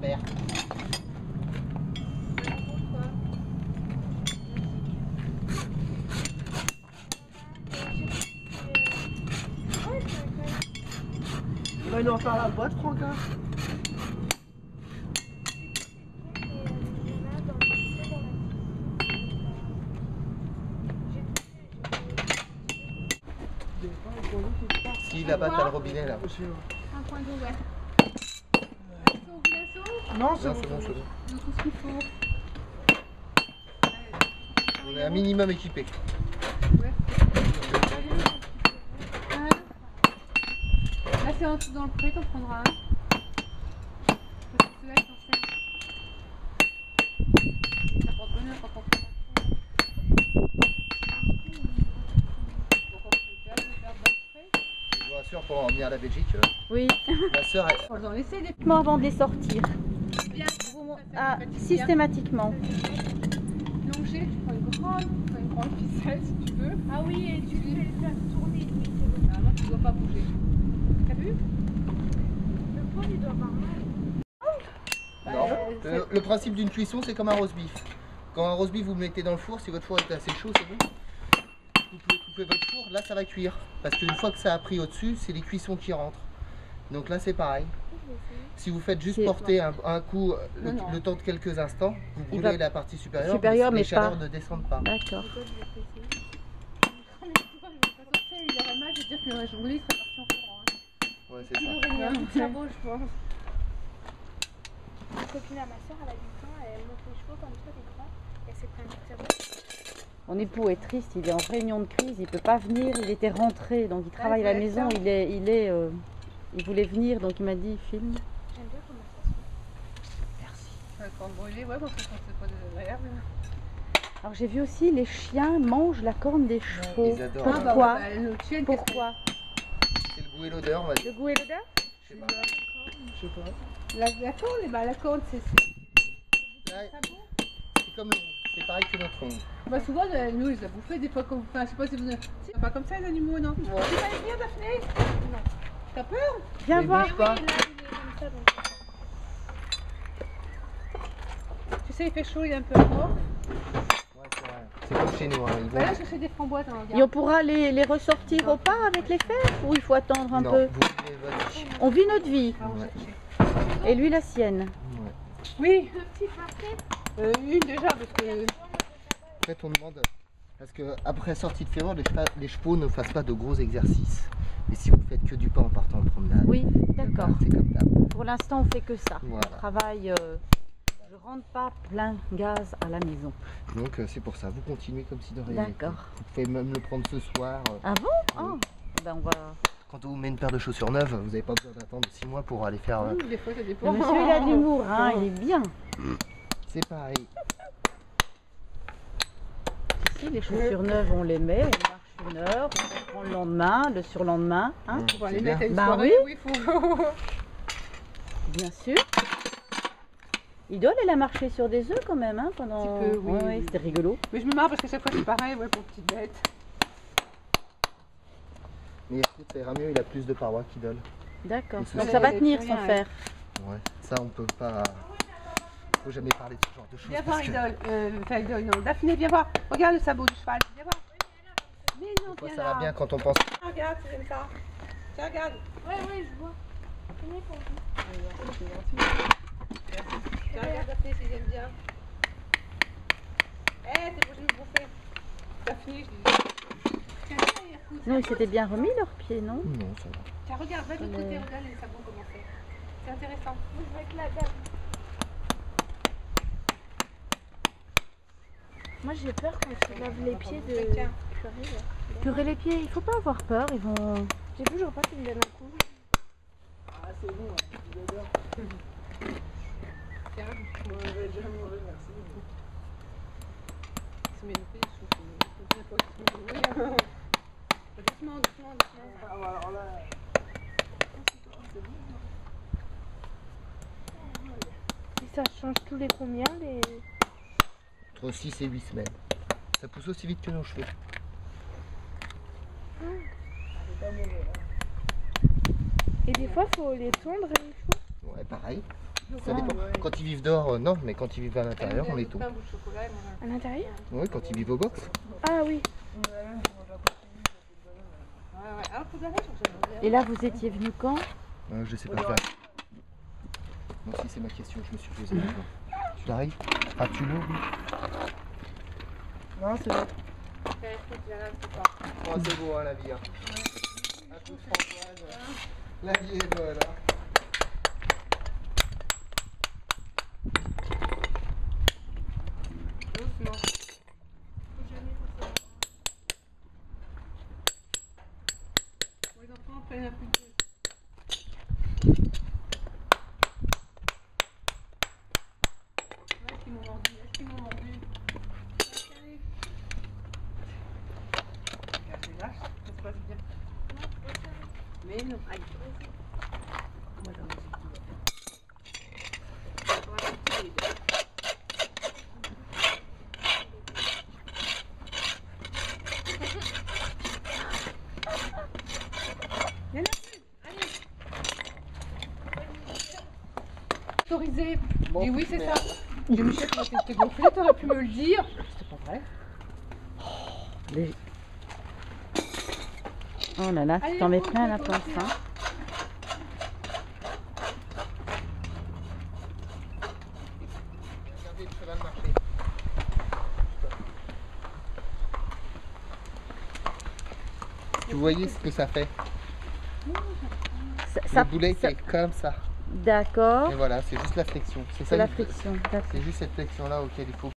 père. Il va nous en faire la boîte, Franck, hein. Si là-bas t'as le robinet là. Un point d'eau, ouais. Non, c'est bon, c'est bon. Tout ce qu'il faut. On est un minimum équipé. Ouais. Là c'est dans le pré, t'en prendras un. Celui-là est ancien. Ça porte bonheur quand on fait ça. Je vous rassure, pour en venir à la Belgique, Oui. ma soeur elle... On va en laisser des Moi avant de les sortir. bien. Ah, systématiquement. Longer, tu prends une grande ficelle si tu veux. Ah oui, et tu fais le faire tourner. Oui, c'est bon. Normalement tu ne dois pas bouger. T'as vu? Le poil il doit avoir mal. Non. Le principe d'une cuisson, c'est comme un roast beef. Quand un roast beef, vous le mettez dans le four, si votre four est assez chaud, c'est bon. Vous pouvez couper votre four, là ça va cuire. Parce qu'une fois que ça a pris au-dessus, c'est les cuissons qui rentrent. Donc là c'est pareil. Si vous faites juste porter un coup le temps de quelques instants, vous brûlez la partie supérieure, mais les chaleurs ne descendent pas. D'accord. Il aurait mal de dire que le journée serait parti en courant. Ouais, c'est ça. Il aurait mis un coup de sabot, je pense. Une copine à ma soeur, elle a du pain, elle monte les chevaux comme ça, des grands, et elle s'est pris un coup de sabot. Mon époux est triste, il est en réunion de crise, il peut pas venir, il était rentré, donc il travaille à la maison, il voulait venir, donc il m'a dit filme. J'aime bien comment ça se fait. Merci. Quand brûler, ouais, parce que c'est pas désagréable. Alors j'ai vu aussi les chiens mangent la corne des chevaux. Ils adorent. Pourquoi Notre chienne, Pourquoi C'est le goût et l'odeur, on va dire. Le goût et l'odeur? Je sais pas. Je sais pas. la corne, la corne, c'est Là, c'est comme l'ongle, c'est pareil que notre ongle. bah, souvent, nous, ils ont bouffé des fois comme. Enfin, je sais pas si vous. C'est pas comme ça, les animaux, non? Tu vas aller venir, Daphné? Non. T'as peur? Viens Mais voir. bouge pas. Oui, là, il est comme ça, donc. Tu sais, il fait chaud, il est un peu mort. Ouais, c'est vrai. C'est comme chez nous. Hein. Ils Va vont... là chercher des framboises, hein, Et regarde. on pourra les ressortir au pas avec les fers ou il faut attendre un non, peu? vous vivez votre vie. On vit notre vie Ah, on va Ouais. chercher. et lui la sienne. Ouais. Oui, Deux petites marquettes. une déjà, parce que. En fait, on demande, parce qu'après sortie de février, les chevaux ne fassent pas de gros exercices. Et si vous faites que du pas en partant en promenade, Oui, d'accord. c'est comme d'hab. Pour l'instant, on fait que ça. Voilà. On travaille. Je rentre pas plein gaz à la maison. Donc c'est pour ça, vous continuez comme si de rien n'était. D'accord. Vous pouvez même le prendre ce soir. Ah bon? Oh. Ben on va. Quand on vous met une paire de chaussures neuves, vous n'avez pas besoin d'attendre 6 mois pour aller faire... Des fois, ça Le dépend. monsieur, il a de l'humour, hein, il est bien. C'est pareil. Ici, les chaussures neuves, on les met, on marche une heure, on prend le lendemain, le surlendemain, hein, On va C'est aller bien. mettre à une Bah soirée, oui. oui, il faut. bien sûr. Idole, elle a marché sur des œufs quand même, hein, pendant. Un petit peu, oui, Ouais, oui. c'était rigolo. Mais je me marre parce que chaque fois c'est pareil, ouais, pour petite bête. Mais écoute, ça ira mieux, il a plus de parois qu'Idole. D'accord. Et ce Donc sont- ça va Elle est tenir plus sans rien, fer. Ouais, ça on peut pas... Faut jamais parler de ce genre de choses. Viens voir parce que Idole, enfin Idole, non, Daphné, viens voir. Regarde le sabot du cheval, viens voir. Mais non, des fois, viens ça là. va bien quand on pense... Regarde, c'est comme ça. Tiens, regarde. Ouais, ouais, je vois. Tenez pour vous. Tiens, regarde Daphné, si j'aime bien. Eh, t'es pas obligé de me bouffer. Daphné, je dis. Tiens, viens, écoute. Non, ils s'étaient bien remis leurs pieds, non? Non, ça va. Tiens, regarde, va de l'autre côté, regarde les sabots comment c'est. C'est intéressant. Moi, je vais être la dame. Moi, j'ai peur quand tu laves les pieds de Tiens. purée. Là. Purée les pieds, il faut pas avoir peur, ils vont. J'ai toujours pas qu'il me donne un coup. Ah c'est bon, j'adore. Tiens. Moi je vais déjà mourir, merci. Il se met le pied, je trouve que c'est pas doucement, doucement. Ah alors là... Et ça change tous les combien les... Entre 6 et 8 semaines. Ça pousse aussi vite que nos cheveux. Et des fois, faut les tondre les cheveux. Ouais, pareil. Ça dépend. Quand ils vivent dehors, non, mais quand ils vivent à l'intérieur, on les tout. Un bout de chocolat, et moi, À l'intérieur? Oui, quand ils vivent au box. Ah oui. ouais. Ah, faut arrêter sur ça. Et là, vous étiez venu quand? Je sais pas faire. Moi aussi, c'est ma question, je me suis posée. Tu l'arrives? Ah, tu l'ouvres? Non, c'est bon. Oh, c'est beau, hein, la vie. Hein. Un coup de Françoise. La vie est bonne. Hein. Doucement. Les enfants prennent un peu de... Est-ce qu'ils m'ont mordu? Est-ce qu'ils m'ont mordu? Allez. Regarde, lâche, ça se passe bien. Mais non, aïe. Voilà. On va partir les deux. Il y en a plus. Allez. Autorisé. Bon, Et oui, c'est merde. ça. J'ai Michel, t'es gonflé, t'aurais pu me le dire. C'était pas vrai. Les- Oh là là, tu Allez, t'en mets prends, plein la toi pince. aussi, Hein. Regardez le cheval marcher. Vous voyez ce que ça fait? Ça, Le boulet ça- c'est comme ça. D'accord, Et voilà, c'est juste la flexion. C'est ça c'est la le- friction. D'accord. C'est juste cette flexion là auquel il faut